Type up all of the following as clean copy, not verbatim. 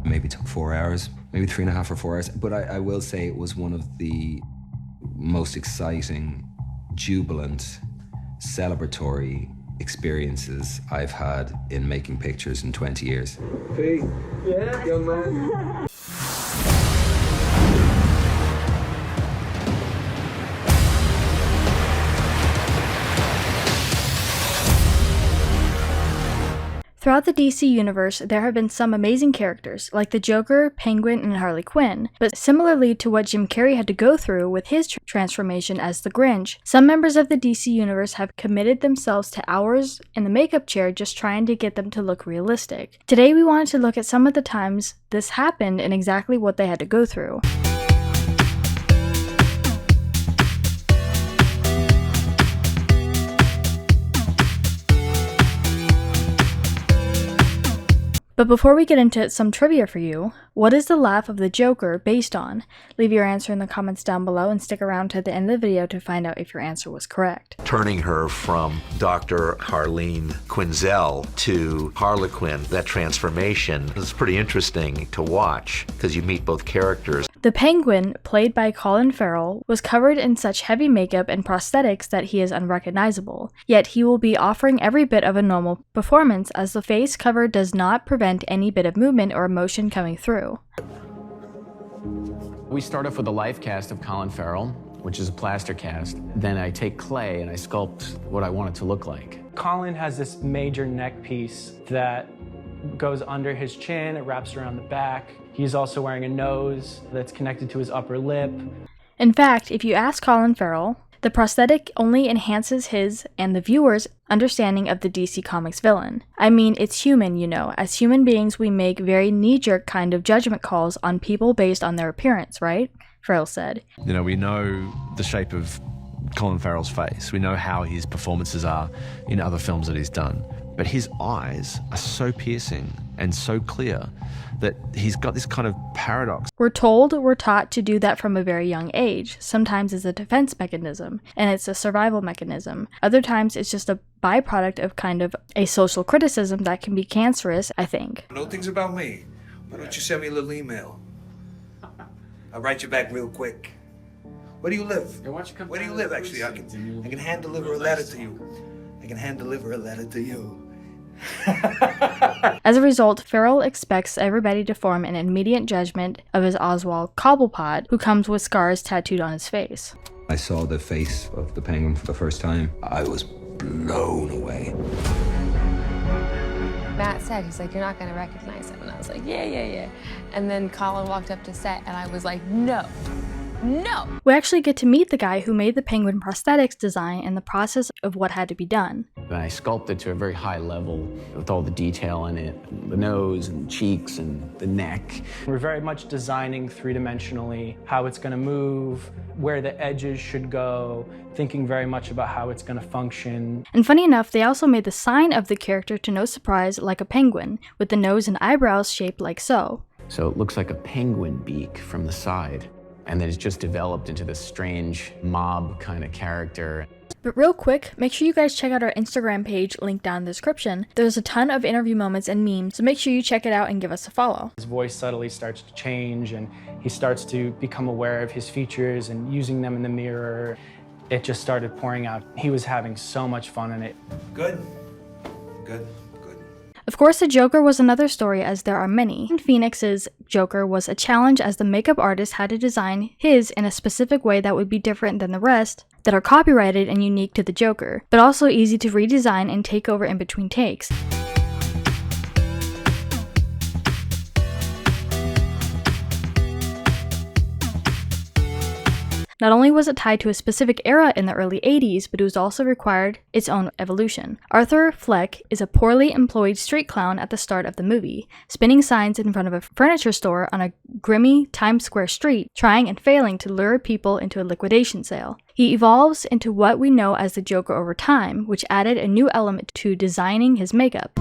Maybe took 4 hours, maybe 3.5 or 4 hours. But I will say it was one of the most exciting, jubilant, celebratory experiences I've had in making pictures in 20 years. Hey, yeah, young man. Throughout the DC universe, there have been some amazing characters, like the Joker, Penguin, and Harley Quinn, but similarly to what Jim Carrey had to go through with his transformation as the Grinch, some members of the DC universe have committed themselves to hours in the makeup chair just trying to get them to look realistic. Today we wanted to look at some of the times this happened and exactly what they had to go through. But before we get into some trivia for you, what is the laugh of the Joker based on? Leave your answer in the comments down below and stick around to the end of the video to find out if your answer was correct. Turning her from Dr. Harleen Quinzel to Harlequin, that transformation is pretty interesting to watch because you meet both characters. The Penguin, played by Colin Farrell, was covered in such heavy makeup and prosthetics that he is unrecognizable. Yet he will be offering every bit of a normal performance as the face cover does not prevent any bit of movement or emotion coming through. We start off with a life cast of Colin Farrell, which is a plaster cast. Then I take clay and I sculpt what I want it to look like. Colin has this major neck piece that goes under his chin, it wraps around the back. He's also wearing a nose that's connected to his upper lip. In fact, if you ask Colin Farrell, the prosthetic only enhances his and the viewer's understanding of the DC Comics villain. I mean, it's human, you know. As human beings, we make very knee-jerk kind of judgment calls on people based on their appearance, right? Farrell said. You know, we know the shape of Colin Farrell's face. We know how his performances are in other films that he's done. But his eyes are so piercing and so clear that he's got this kind of paradox. We're taught to do that from a very young age. Sometimes it's a defense mechanism, and it's a survival mechanism. Other times it's just a byproduct of kind of a social criticism that can be cancerous, I think. Know things about me. Why don't you send me a little email? I'll write you back real quick. Where do you live? Where do you live, actually? I can hand deliver a letter to you. I can hand deliver a letter to you. As a result, Farrell expects everybody to form an immediate judgment of his Oswald Cobblepot, who comes with scars tattooed on his face. I saw the face of the Penguin for the first time. I was blown away. Matt said, he's like, you're not gonna recognize him. And I was like, yeah. And then Colin walked up to set and I was like, no. We actually get to meet the guy who made the Penguin prosthetics design and the process of what had to be done. And I sculpted to a very high level with all the detail in it, the nose and cheeks and the neck. We're very much designing three-dimensionally how it's gonna move, where the edges should go, thinking very much about how it's gonna function. And funny enough, they also made the sign of the character to no surprise like a penguin, with the nose and eyebrows shaped like so. So it looks like a penguin beak from the side. And then it's just developed into this strange mob kind of character. But real quick, make sure you guys check out our Instagram page linked down in the description. There's a ton of interview moments and memes, so make sure you check it out and give us a follow. His voice subtly starts to change and he starts to become aware of his features and using them in the mirror. It just started pouring out. He was having so much fun in it. Good. Of course, the Joker was another story, as there are many. Phoenix's Joker was a challenge as the makeup artist had to design his in a specific way that would be different than the rest that are copyrighted and unique to the Joker, but also easy to redesign and take over in between takes. Not only was it tied to a specific era in the early 80s, but it was also required its own evolution. Arthur Fleck is a poorly employed street clown at the start of the movie, spinning signs in front of a furniture store on a grimy Times Square street, trying and failing to lure people into a liquidation sale. He evolves into what we know as the Joker over time, which added a new element to designing his makeup.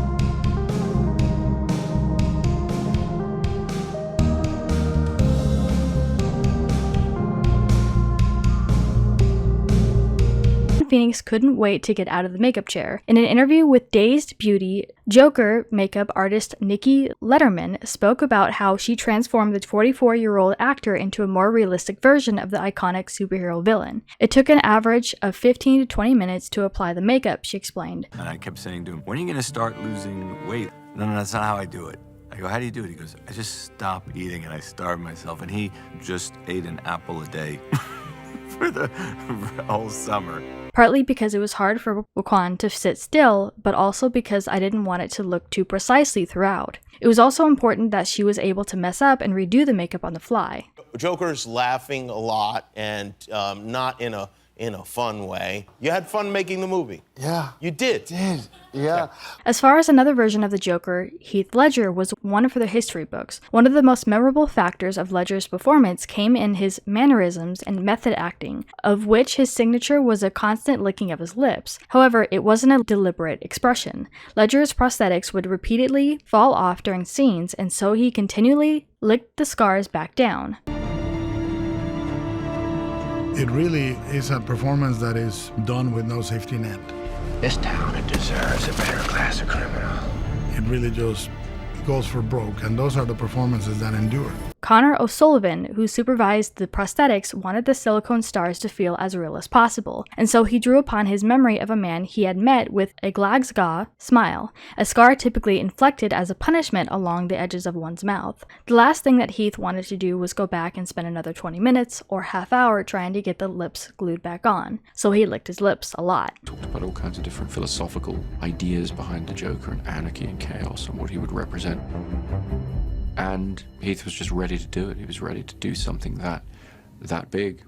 Phoenix couldn't wait to get out of the makeup chair. In an interview with Dazed Beauty, Joker makeup artist Nikki Letterman spoke about how she transformed the 44-year-old actor into a more realistic version of the iconic superhero villain. It took an average of 15 to 20 minutes to apply the makeup, she explained. And I kept saying to him, when are you going to start losing weight? No, that's not how I do it. I go, how do you do it? He goes, I just stop eating and I starve myself. And he just ate an apple a day for the whole summer. Partly because it was hard for Joaquin to sit still, but also because I didn't want it to look too precisely throughout. It was also important that she was able to mess up and redo the makeup on the fly. Joker's laughing a lot and not in a fun way. You had fun making the movie. Yeah. You did. Yeah. As far as another version of the Joker, Heath Ledger was one for the history books. One of the most memorable factors of Ledger's performance came in his mannerisms and method acting, of which his signature was a constant licking of his lips. However, it wasn't a deliberate expression. Ledger's prosthetics would repeatedly fall off during scenes, and so he continually licked the scars back down. It really is a performance that is done with no safety net. This town, it deserves a better class of criminal. It really just goes for broke, and those are the performances that endure. Connor O'Sullivan, who supervised the prosthetics, wanted the silicone stars to feel as real as possible, and so he drew upon his memory of a man he had met with a Glasgow smile, a scar typically inflected as a punishment along the edges of one's mouth. The last thing that Heath wanted to do was go back and spend another 20 minutes or half hour trying to get the lips glued back on, so he licked his lips a lot. Talked about all kinds of different philosophical ideas behind the Joker and anarchy and chaos and what he would represent. And Heath was just ready to do it. He was ready to do something that big.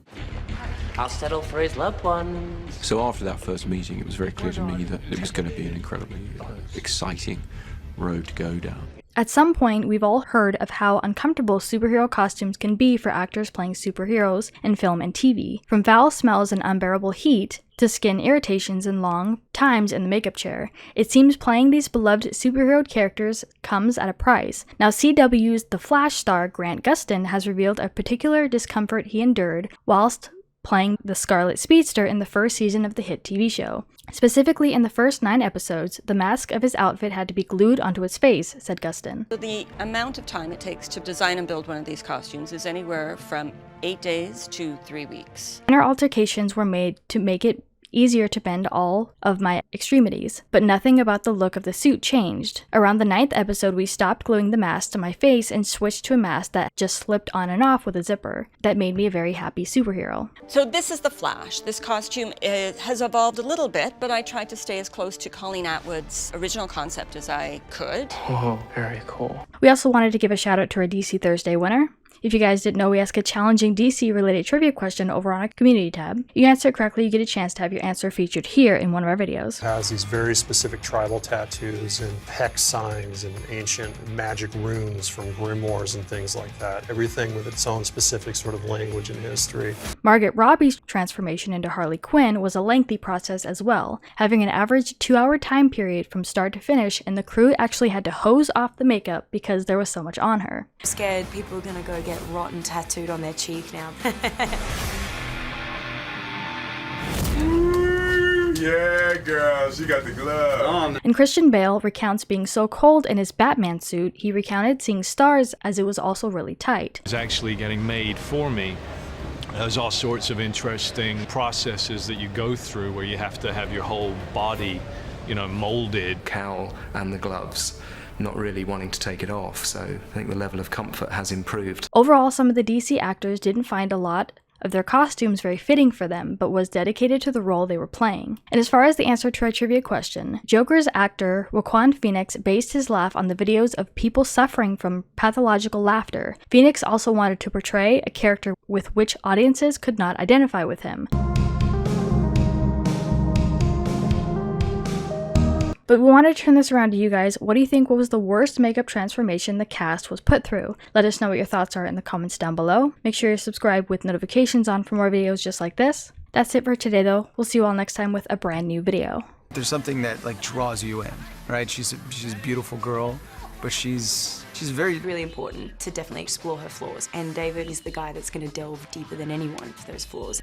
I'll settle for his loved ones. So after that first meeting, it was very clear to me that it was going to be an incredibly exciting road to go down. At some point, we've all heard of how uncomfortable superhero costumes can be for actors playing superheroes in film and TV. From foul smells and unbearable heat to skin irritations and long times in the makeup chair, it seems playing these beloved superhero characters comes at a price. Now, CW's The Flash star Grant Gustin has revealed a particular discomfort he endured whilst playing the Scarlet Speedster in the first season of the hit TV show. Specifically, in the first 9 episodes, the mask of his outfit had to be glued onto his face, said Gustin. The amount of time it takes to design and build one of these costumes is anywhere from 8 days to 3 weeks. Minor altercations were made to make it easier to bend all of my extremities, but nothing about the look of the suit changed. Around the 9th episode, we stopped gluing the mask to my face and switched to a mask that just slipped on and off with a zipper. That made me a very happy superhero. So this is the Flash. This costume has evolved a little bit, but I tried to stay as close to Colleen Atwood's original concept as I could. Oh, very cool. We also wanted to give a shout out to our DC Thursday winner. If you guys didn't know, we ask a challenging DC-related trivia question over on our community tab. You answer it correctly, you get a chance to have your answer featured here in one of our videos. It has these very specific tribal tattoos and hex signs and ancient magic runes from grimoires and things like that. Everything with its own specific sort of language and history. Margot Robbie's transformation into Harley Quinn was a lengthy process as well, having an average 2-hour time period from start to finish, and the crew actually had to hose off the makeup because there was so much on her. I'm scared people are gonna go get rotten tattooed on their cheek now. Yeah, girl, she got the glove. And Christian Bale recounts being so cold in his Batman suit, he recounted seeing stars as it was also really tight. It's actually getting made for me. There's all sorts of interesting processes that you go through where you have to have your whole body, molded. Cowl and the gloves. Not really wanting to take it off, so I think the level of comfort has improved. Overall, some of the DC actors didn't find a lot of their costumes very fitting for them, but was dedicated to the role they were playing. And as far as the answer to our trivia question, Joker's actor Joaquin Phoenix based his laugh on the videos of people suffering from pathological laughter. Phoenix also wanted to portray a character with which audiences could not identify with him. But we want to turn this around to you guys. What do you think was the worst makeup transformation the cast was put through? Let us know what your thoughts are in the comments down below. Make sure you subscribe with notifications on for more videos just like this. That's it for today though. We'll see you all next time with a brand new video. There's something that draws you in, right? She's a beautiful girl, but she's really important to definitely explore her flaws. And David is the guy that's going to delve deeper than anyone for those flaws.